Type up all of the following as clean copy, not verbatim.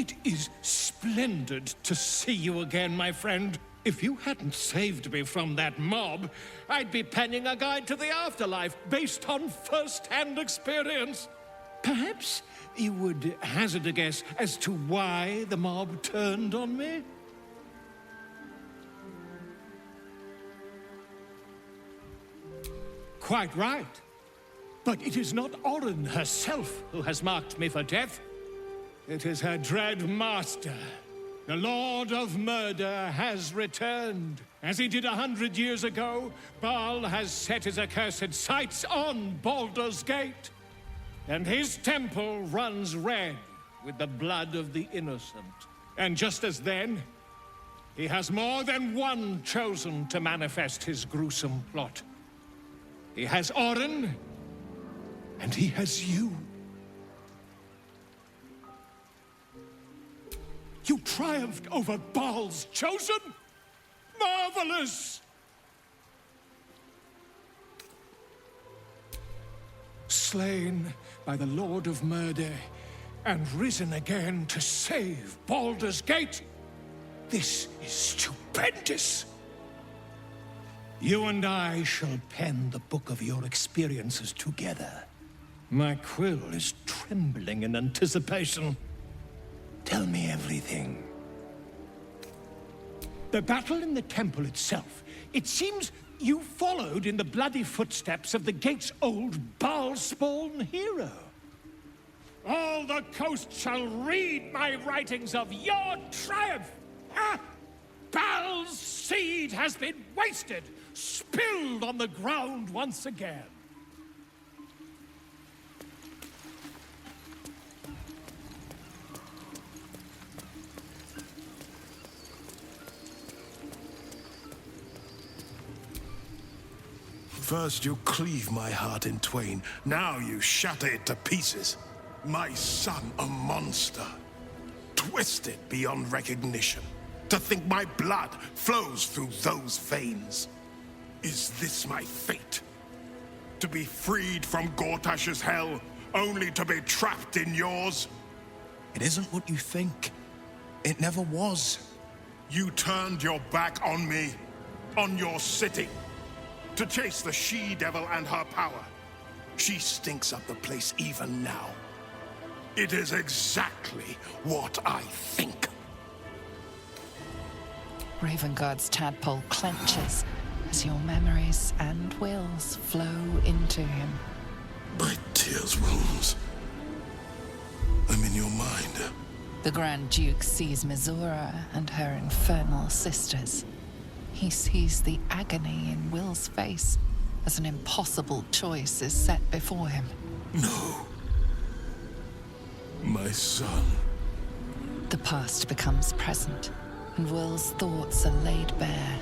It is splendid to see you again, my friend. If you hadn't saved me from that mob, I'd be penning a guide to the afterlife based on first-hand experience. Perhaps you would hazard a guess as to why the mob turned on me? Quite right. But it is not Orin herself who has marked me for death. It is her dread master. The Lord of Murder has returned. As he did 100 years ago, Baal has set his accursed sights on Baldur's Gate. And his temple runs red with the blood of the innocent. And just as then, he has more than one chosen to manifest his gruesome plot. He has Orin, and he has you. You triumphed over Baal's chosen? Marvelous! Slain by the Lord of Murder, and risen again to save Baldur's Gate. This is stupendous. You and I shall pen the book of your experiences together. My quill is trembling in anticipation. Tell me everything. The battle in the temple itself. It seems you followed in the bloody footsteps of the gate's old Baal-spawn hero. All the coast shall read my writings of your triumph! Ha! Baal's seed has been wasted, spilled on the ground once again. First you cleave my heart in twain, now you shatter it to pieces. My son, a monster, twisted beyond recognition. To think my blood flows through those veins. Is this my fate? To be freed from Gortash's hell, only to be trapped in yours? It isn't what you think. It never was. You turned your back on me, on your city, to chase the she-devil and her power. She stinks up the place even now. It is exactly what I think. Ravenguard's tadpole clenches as your memories and wills flow into him. My tears wounds. I'm in your mind. The Grand Duke sees Mizora and her infernal sisters. He sees the agony in Will's face as an impossible choice is set before him. No. My son. The past becomes present, and Will's thoughts are laid bare.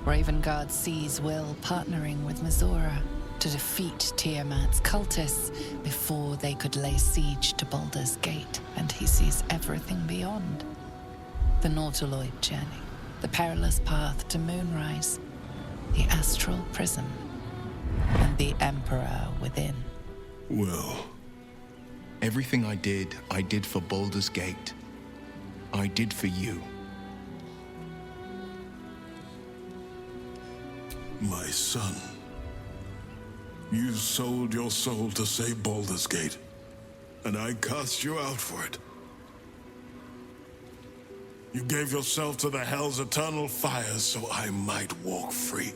Ravenguard sees Will partnering with Mizora to defeat Tiamat's cultists before they could lay siege to Baldur's Gate, and he sees everything beyond. The Nautiloid journey, the perilous path to Moonrise, the astral prison, and the Emperor within. Well, everything I did for Baldur's Gate. I did for you. my son, you sold your soul to save Baldur's Gate, and I cast you out for it. You gave yourself to the Hell's eternal fires so I might walk free.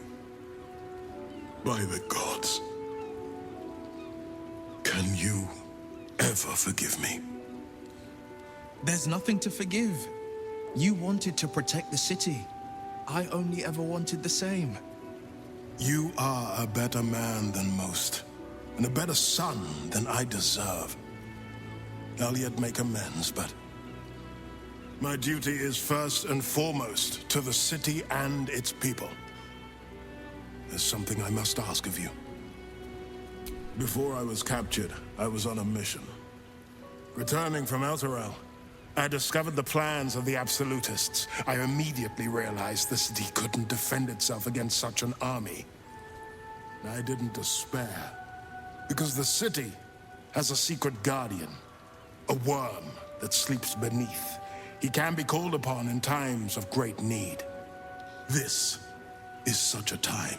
By the gods, can you ever forgive me? There's nothing to forgive. You wanted to protect the city. I only ever wanted the same. You are a better man than most, and a better son than I deserve. I'll yet make amends, but my duty is first and foremost to the city and its people. There's something I must ask of you. Before I was captured, I was on a mission. Returning from Elturel, I discovered the plans of the Absolutists. I immediately realized the city couldn't defend itself against such an army. I didn't despair, because the city has a secret guardian, a worm that sleeps beneath. He can be called upon in times of great need. This is such a time.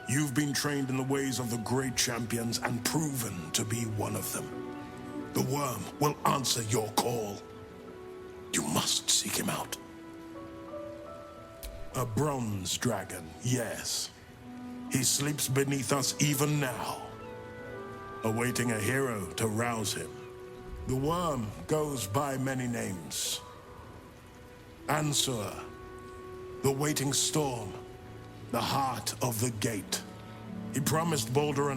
You've been trained in the ways of the great champions and proven to be one of them. The worm will answer your call. You must seek him out. A bronze dragon, yes. He sleeps beneath us even now, awaiting a hero to rouse him. The worm goes by many names. Ansur, the waiting storm, the heart of the gate. He promised Baldur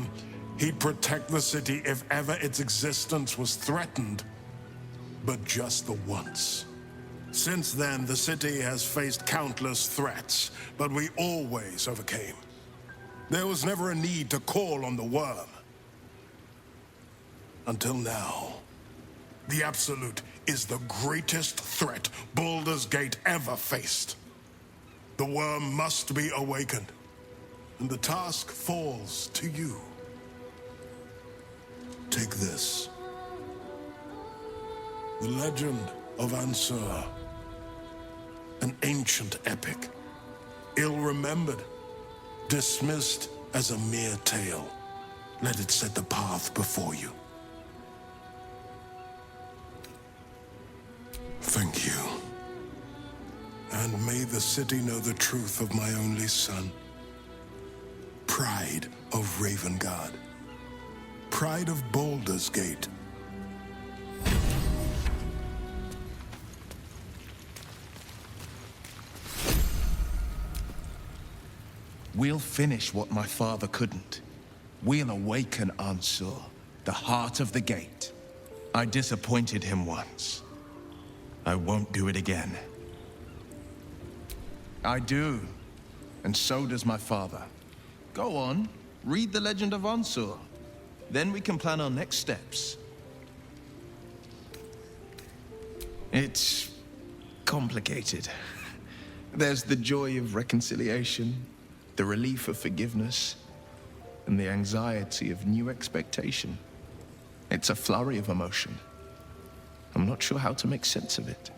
he'd protect the city if ever its existence was threatened, but just the once. Since then, the city has faced countless threats, but we always overcame. There was never a need to call on the worm. Until now. The Absolute is the greatest threat Baldur's Gate ever faced. The worm must be awakened, and the task falls to you. Take this. The legend of Ansur. An ancient epic. Ill-remembered. Dismissed as a mere tale. Let it set the path before you. Thank you. And may the city know the truth of my only son. Pride of Ravengard. Pride of Baldur's Gate. We'll finish what my father couldn't. We'll awaken Ansur, the heart of the gate. I disappointed him once. I won't do it again. I do, and so does my father. Go on, read the legend of Ansur. Then we can plan our next steps. It's complicated. There's the joy of reconciliation, the relief of forgiveness, and the anxiety of new expectation. It's a flurry of emotion. I'm not sure how to make sense of it.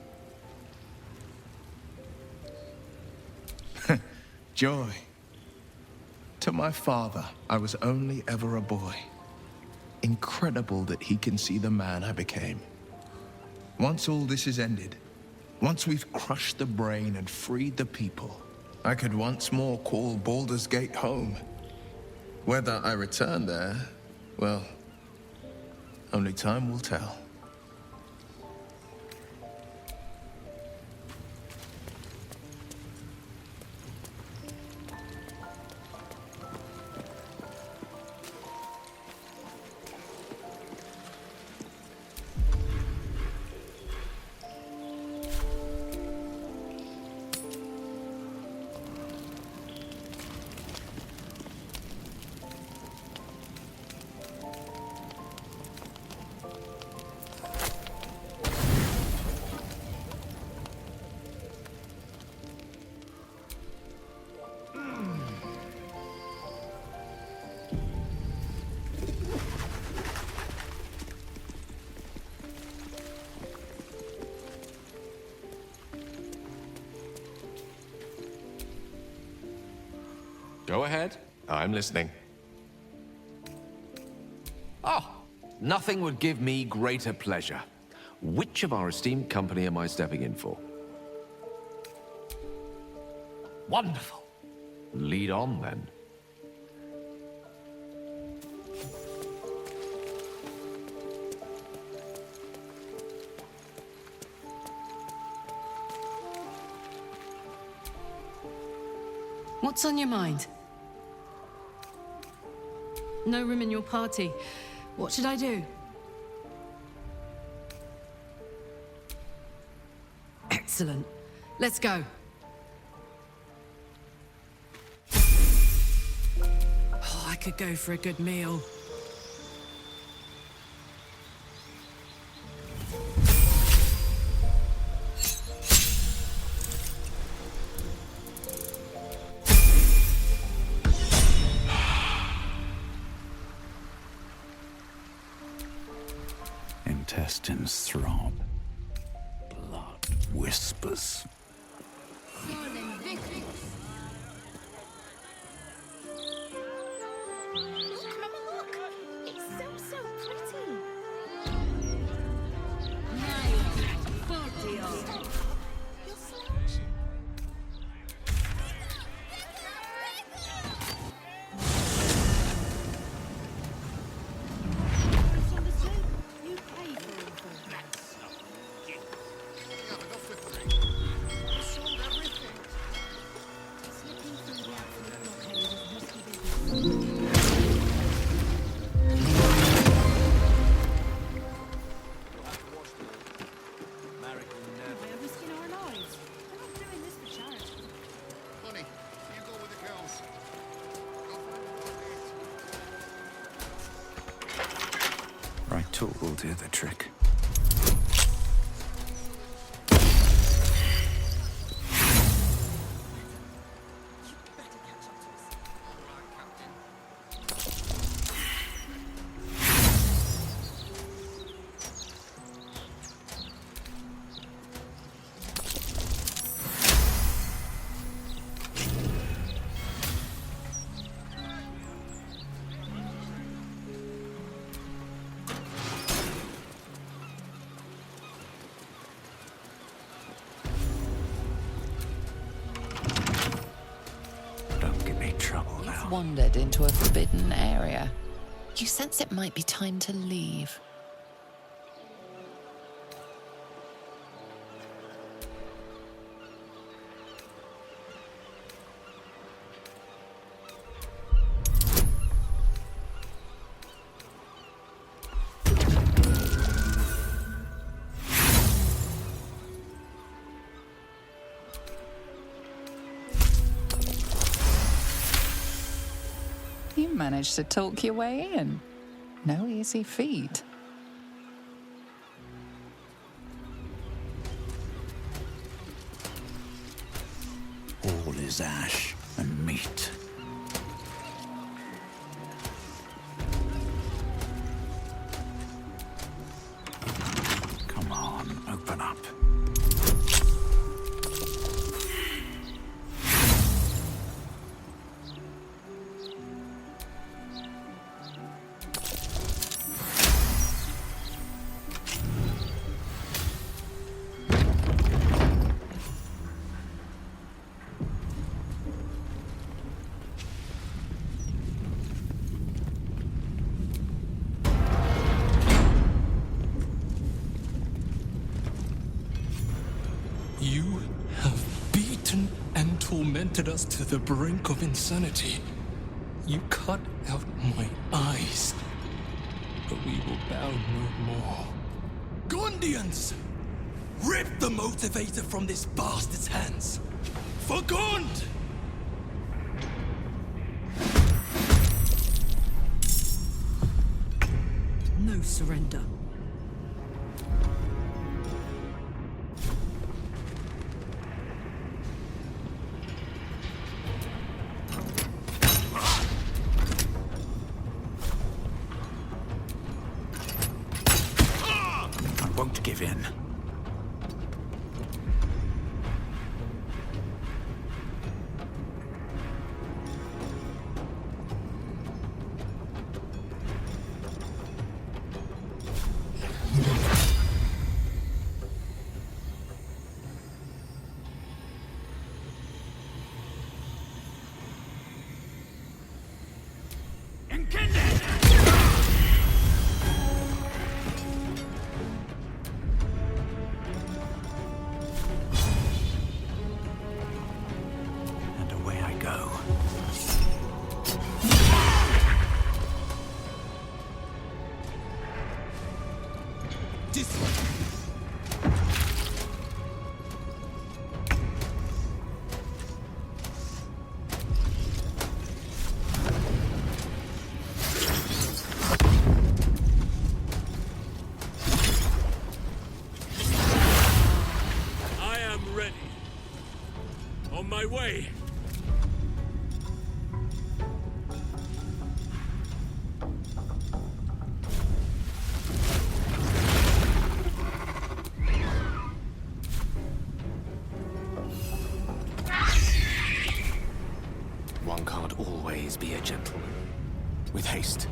Joy. To my father, I was only ever a boy. Incredible that he can see the man I became. Once all this is ended, once we've crushed the brain and freed the people, I could once more call Baldur's Gate home. Whether I return there, well, only time will tell. Go ahead. I'm listening. Oh, nothing would give me greater pleasure. Which of our esteemed company am I stepping in for? Wonderful. Lead on, then. What's on your mind? No room in your party. What should I do? Excellent. Let's go. Oh, I could go for a good meal. Test. intestines throb. Blood whispers. Right tool will do the trick. Wandered into a forbidden area. You sense it might be time to leave. You managed to talk your way in. No easy feat. All is ash and meat. Come on, open up. You have beaten and tormented us to the brink of insanity. You cut out my eyes, but we will bow no more. Gondians! Rip the motivator from this bastard's hands! For Gond! No surrender. I won't give in. And away I go. I am ready. On my way. always be a gentleman. With haste.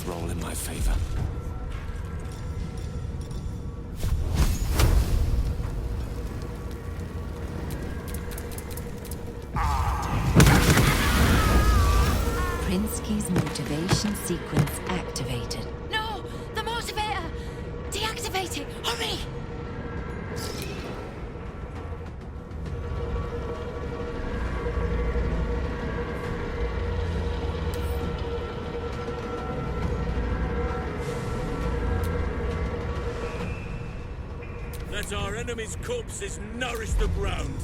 Roll in my favor. Prinsky's motivation sequence activated. No! The motivator! Deactivate it! Hurry! Let our enemies' corpses nourish the ground.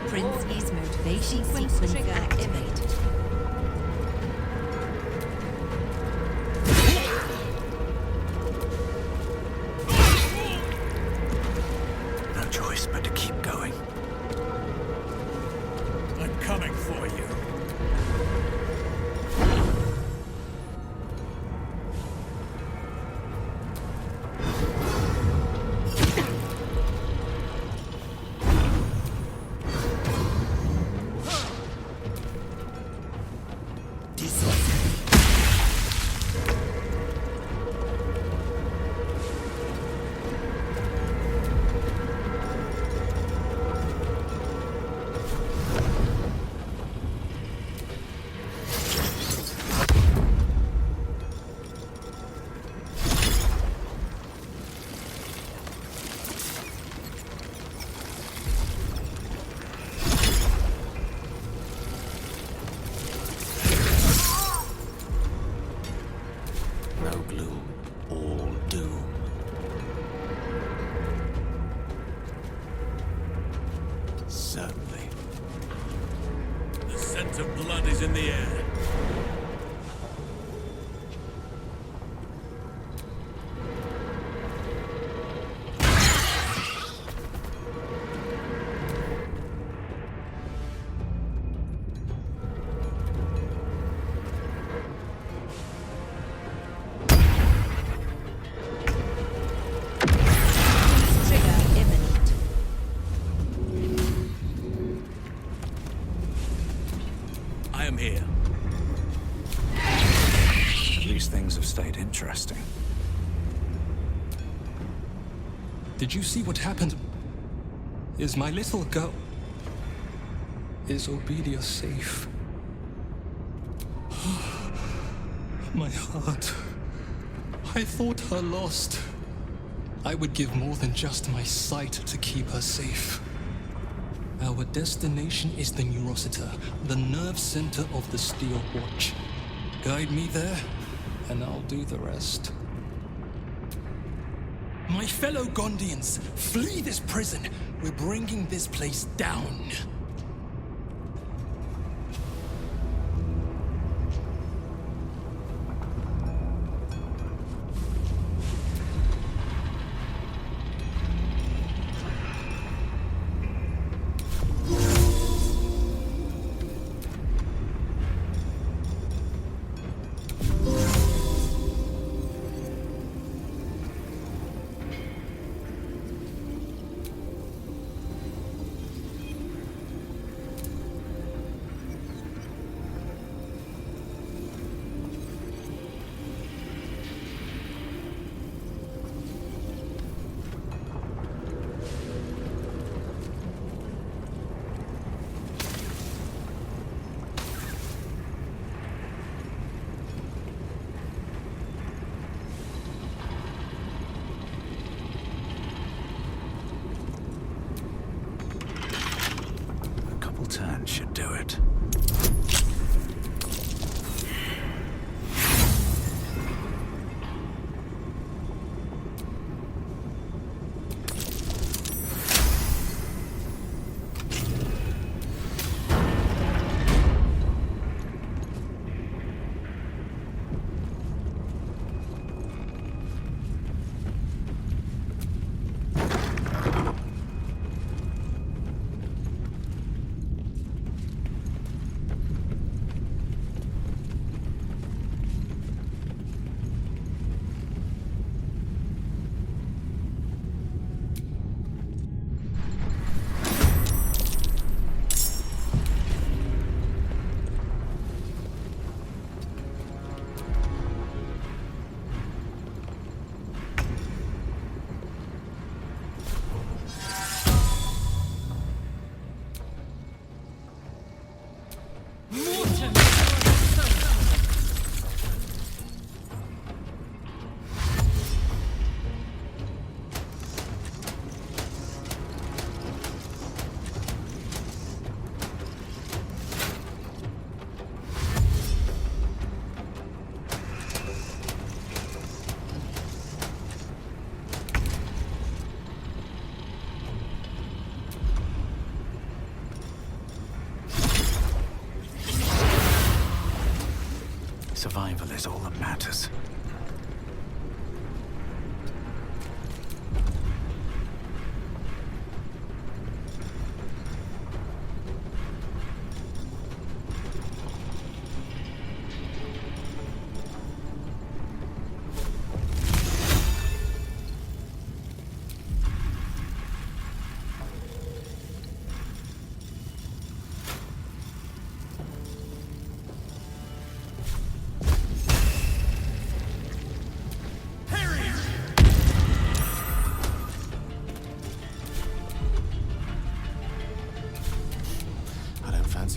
Prinsky's motivation sequence activated. No choice but to keep going. I'm coming for you. in the air. Interesting. Did you see what happened? Is my little girl... Is Obedia safe? My heart. I thought her lost. I would give more than just my sight to keep her safe. Our destination is the Neurosita, the nerve center of the Steel Watch. Guide me there, and I'll do the rest. My fellow Gondians, flee this prison! We're bringing this place down! Turn should do it. Survival is all that matters.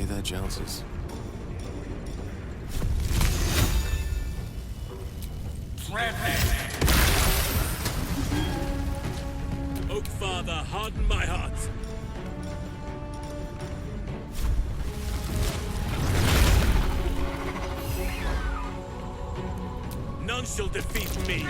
Their chances. Oak Father, harden my heart. None shall defeat me.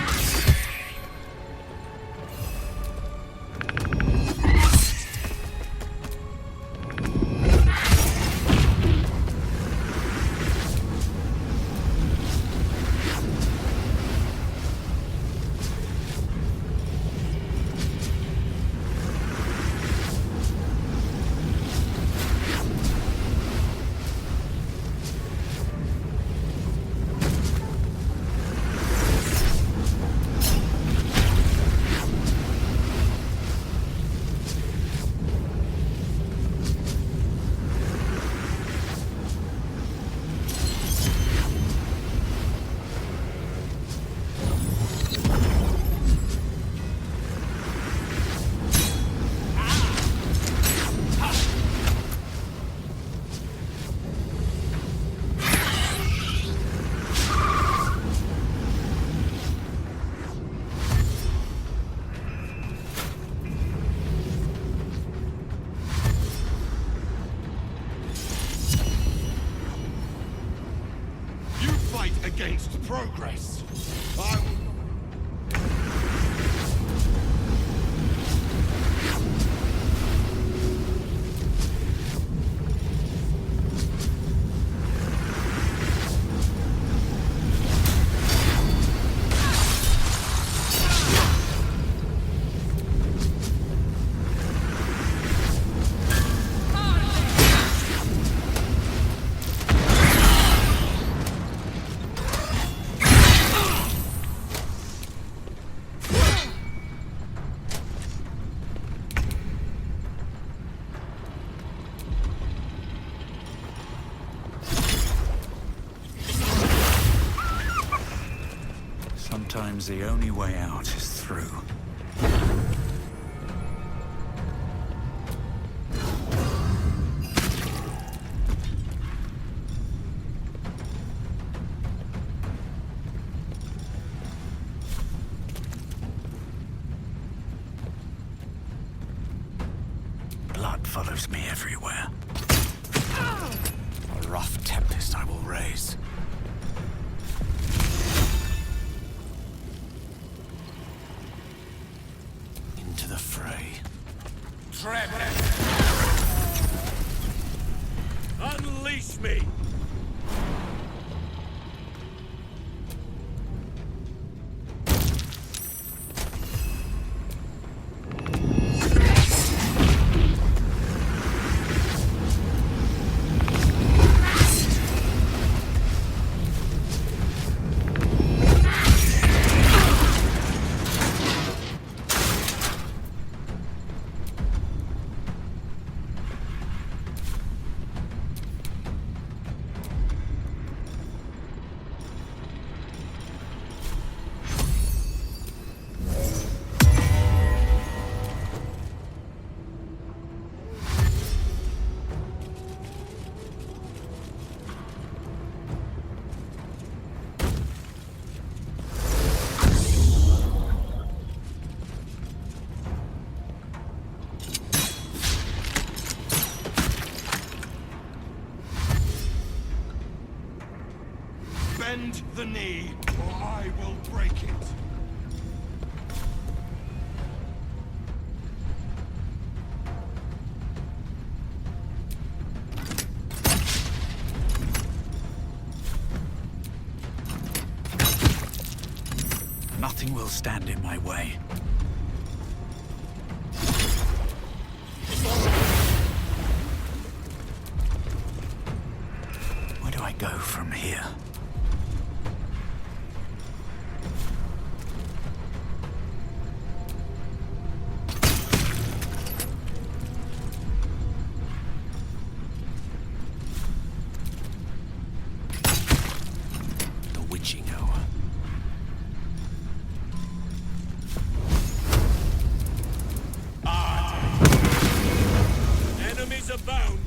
progress. I will... Sometimes the only way out is through. Blood follows me everywhere. A rough tempest I will raise. Into the fray. Unleash me! Bend the knee, or I will break it. Nothing will stand in my way. Where do I go from here? The witching hour. Enemies abound!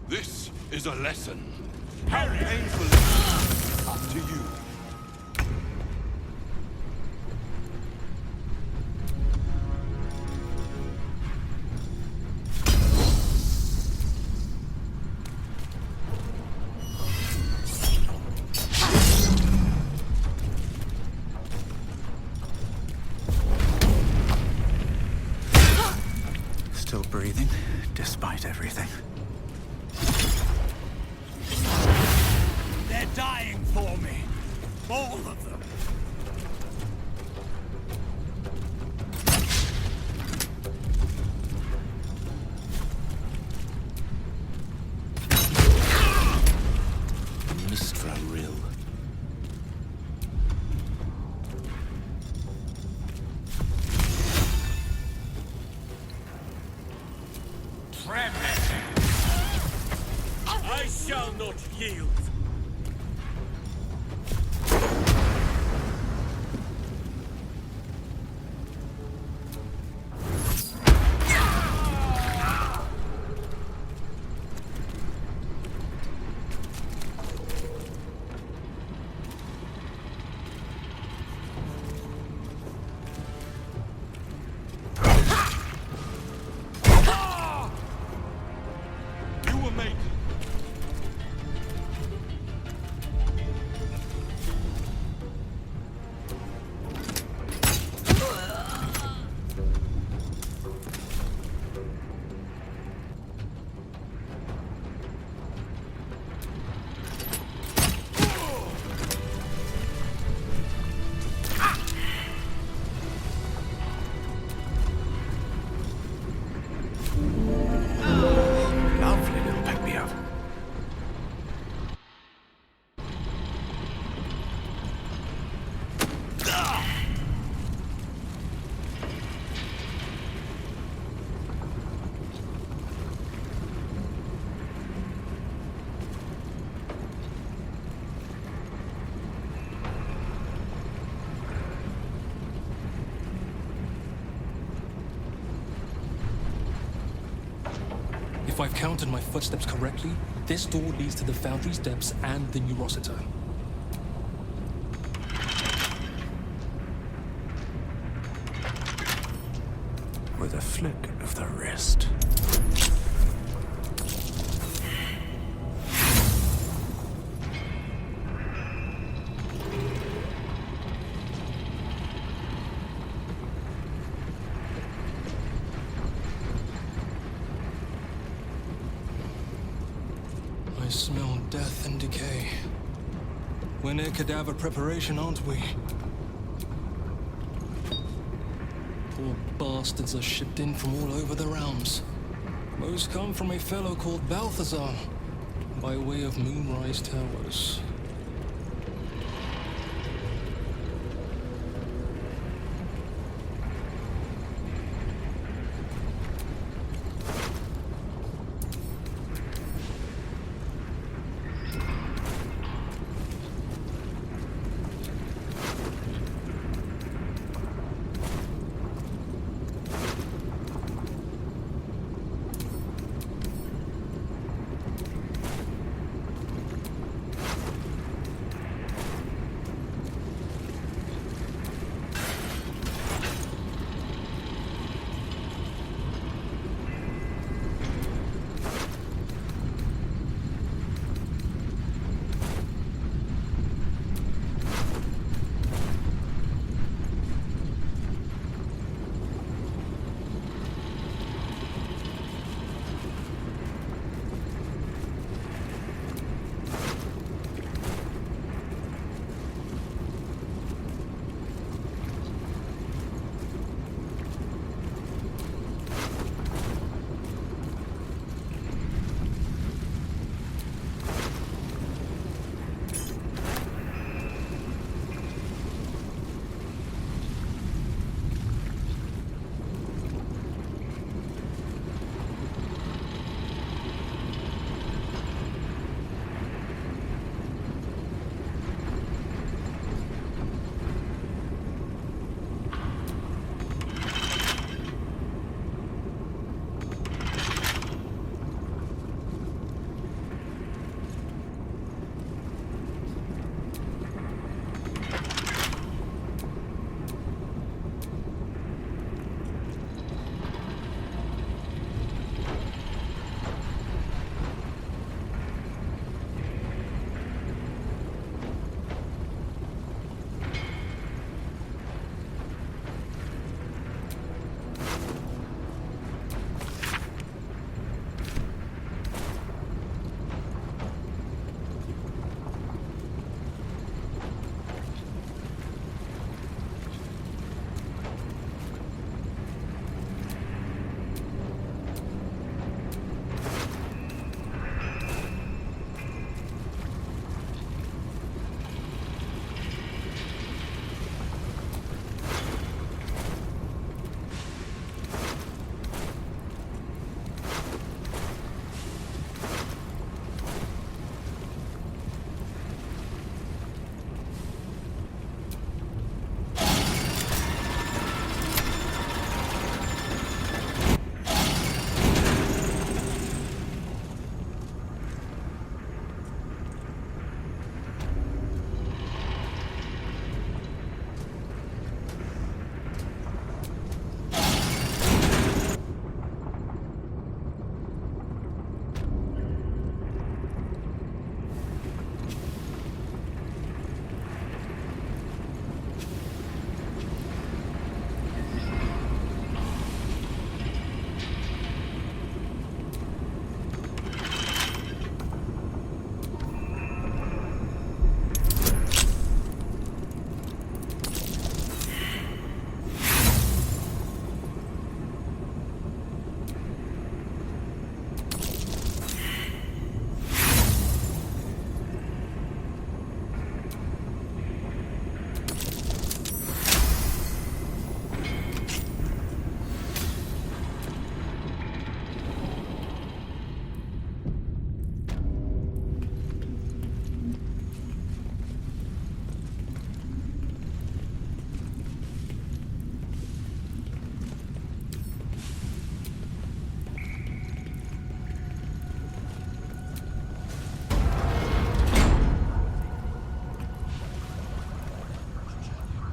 This is a lesson. How painful up to you. Still breathing, despite everything. They're dying for me. All of them. Mistra Rill. I shall not yield. Lovely little pick-me-up. If I've counted my footsteps correctly, this door leads to the Foundry's depths and the Neurosita. With a flick of the wrist. I smell death and decay. We're near cadaver preparation, aren't we? Poor bastards are shipped in from all over the realms. Most come from a fellow called Balthazar, by way of Moonrise Towers.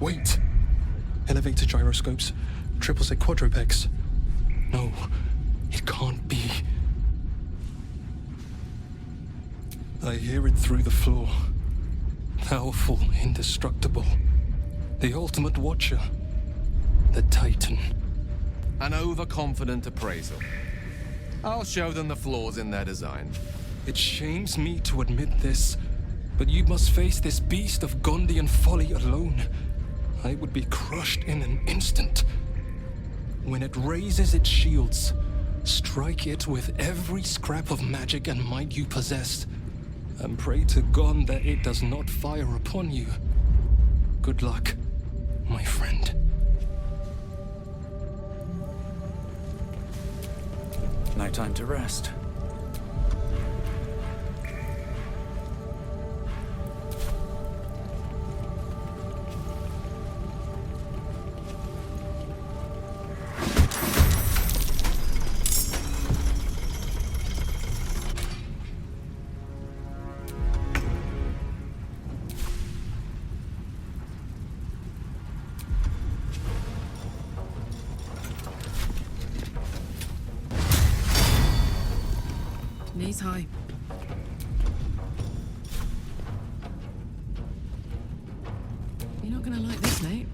Wait. Elevator gyroscopes. Triple set quadrupex. No, it can't be. I hear it through the floor. Powerful, indestructible. The ultimate watcher. The Titan. An overconfident appraisal. I'll show them the flaws in their design. It shames me to admit this, but you must face this beast of Gondian folly alone. I would be crushed in an instant. When it raises its shields, strike it with every scrap of magic and might you possess, and pray to God that it does not fire upon you. Good luck, my friend. No time to rest. Knees high. You're not gonna like this, mate.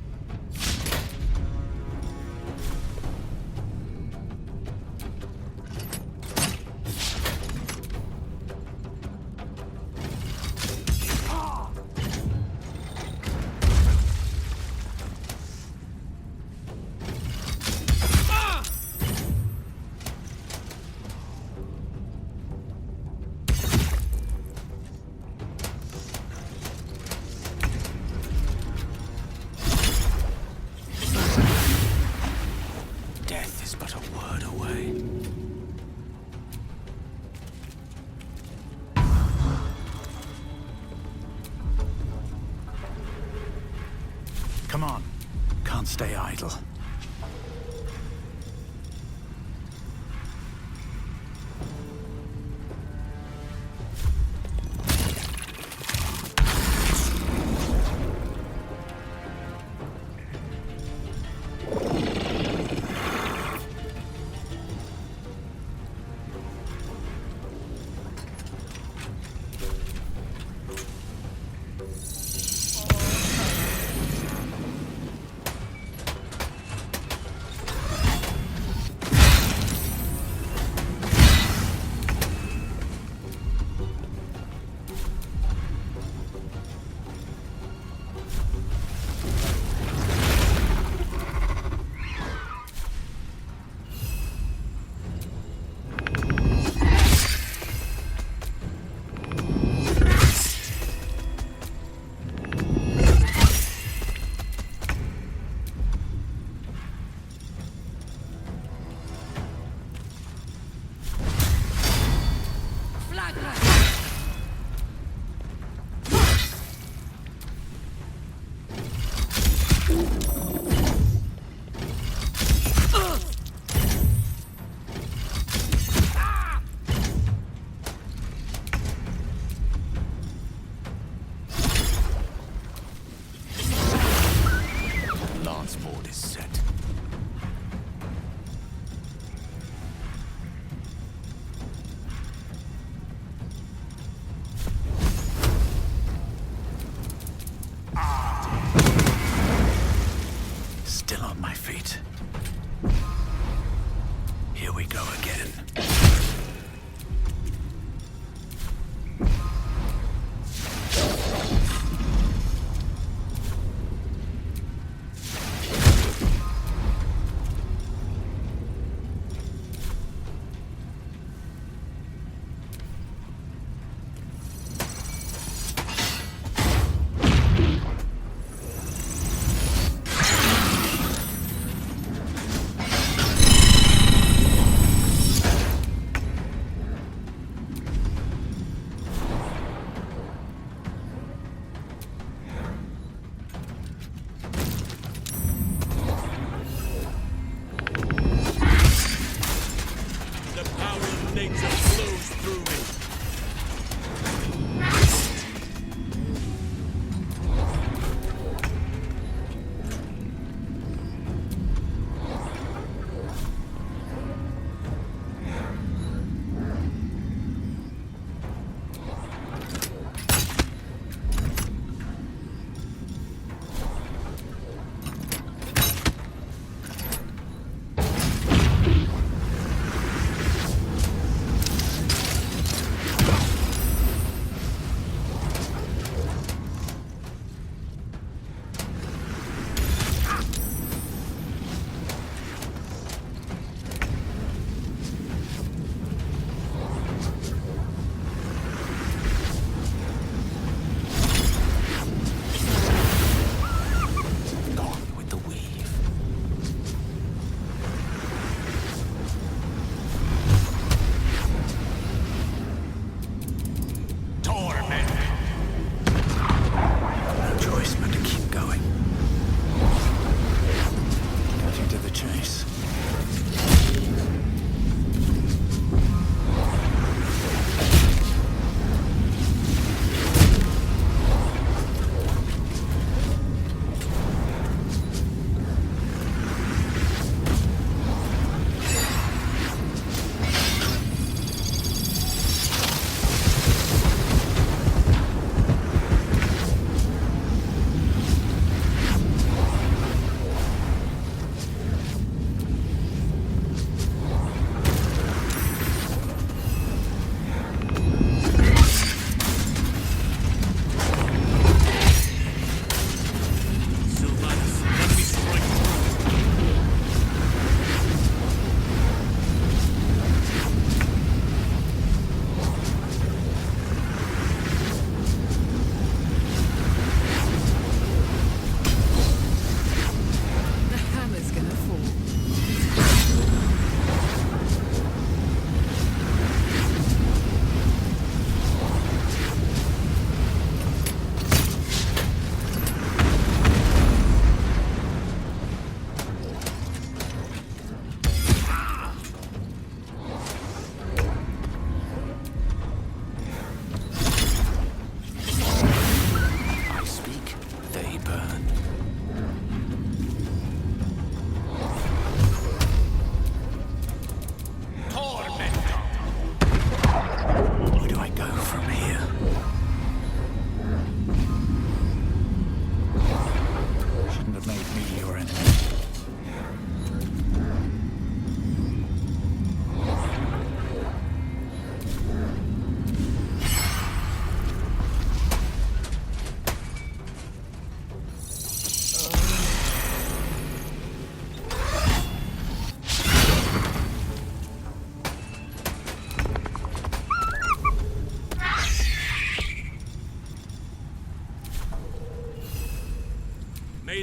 Death is but a word away. Come on. Can't stay idle.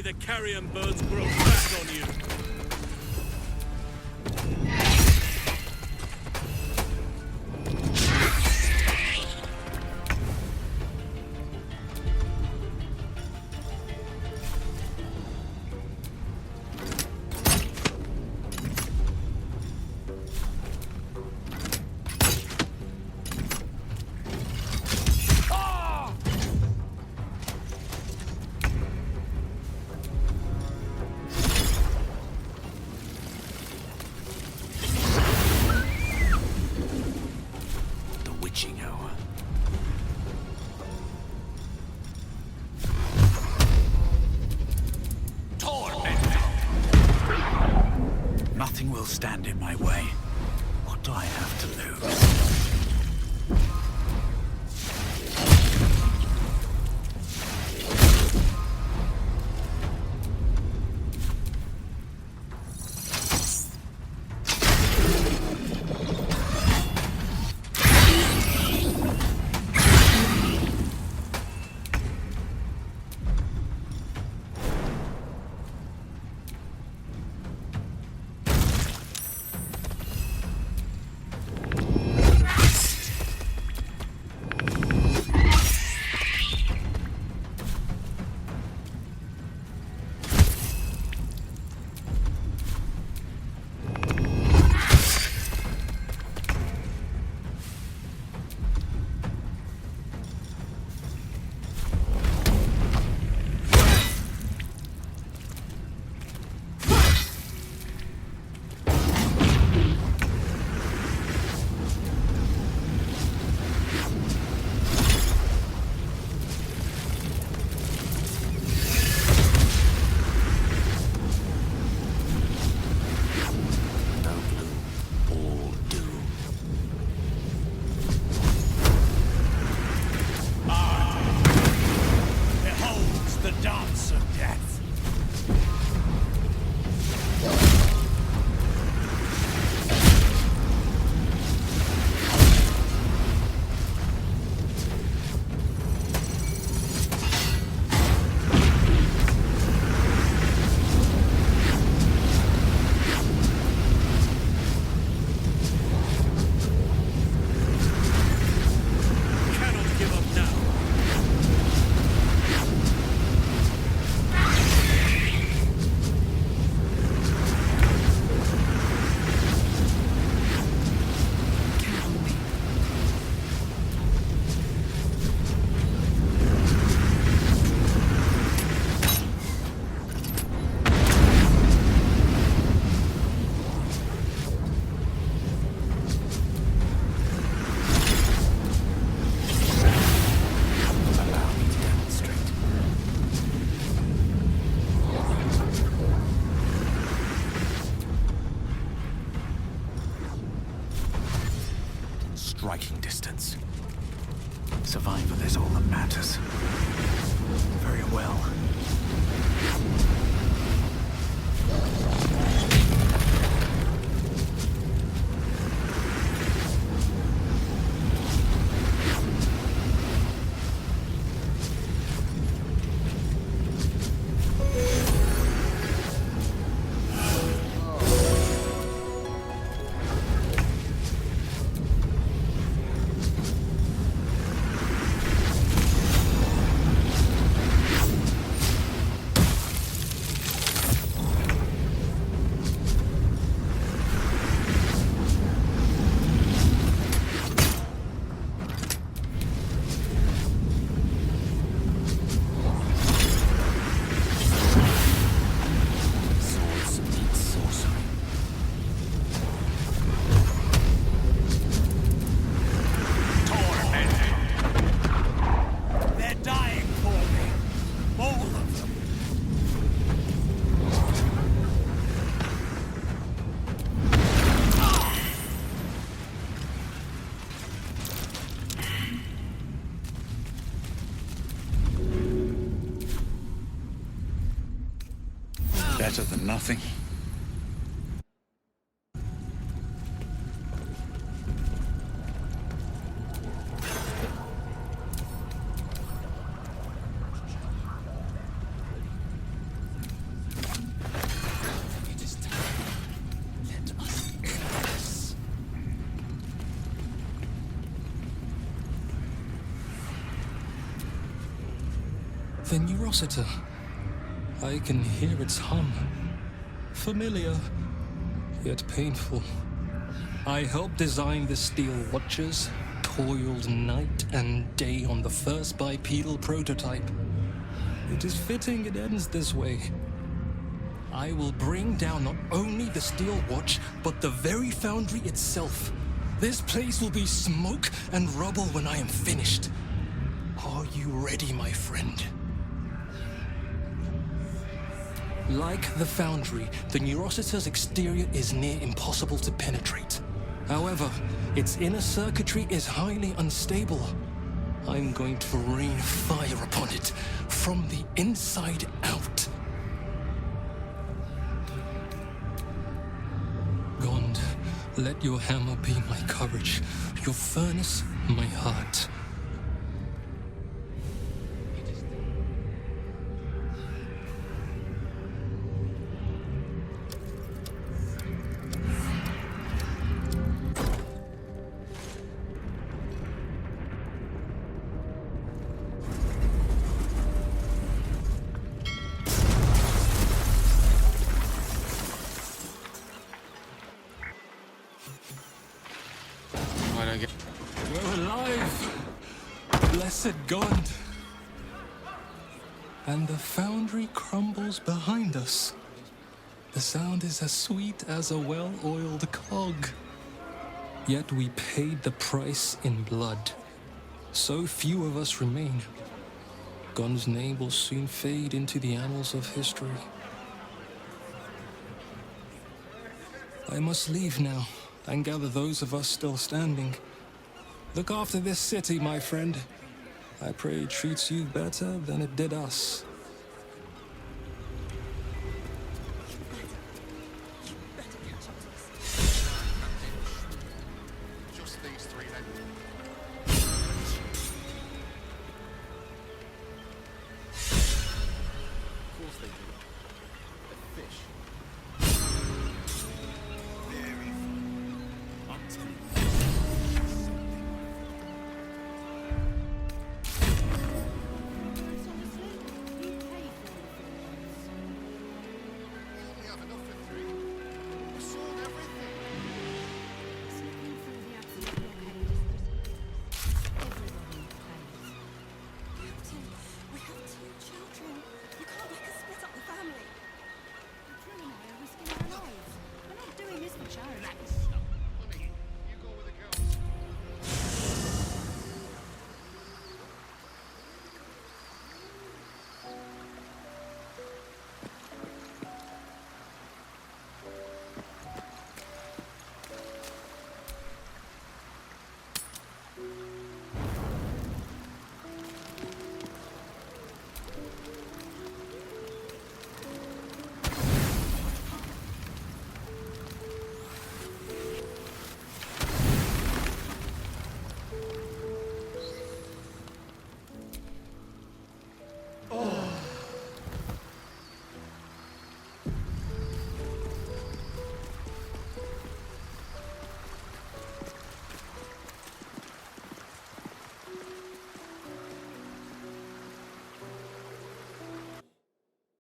the carrion birds grow back on you. Nothing will stand in my way. What do I have to lose? Striking distance. Survival is all that matters. Very well. Better than nothing. The Neurosita. I can hear its hum. Familiar, yet painful. I helped design the steel watches, toiled night and day on the first bipedal prototype. It is fitting it ends this way. I will bring down not only the steel watch, but the very foundry itself. This place will be smoke and rubble when I am finished. Are you ready, my friend? Like the foundry, the Neurosita's exterior is near impossible to penetrate. However, its inner circuitry is highly unstable. I'm going to rain fire upon it from the inside out. Gond, let your hammer be my courage, your furnace my heart. We're alive! Blessed God! And the foundry crumbles behind us. The sound is as sweet as a well-oiled cog. Yet we paid the price in blood. So few of us remain. Gon's name will soon fade into the annals of history. I must leave now and gather those of us still standing. Look after this city, my friend. I pray it treats you better than it did us. Just these three then.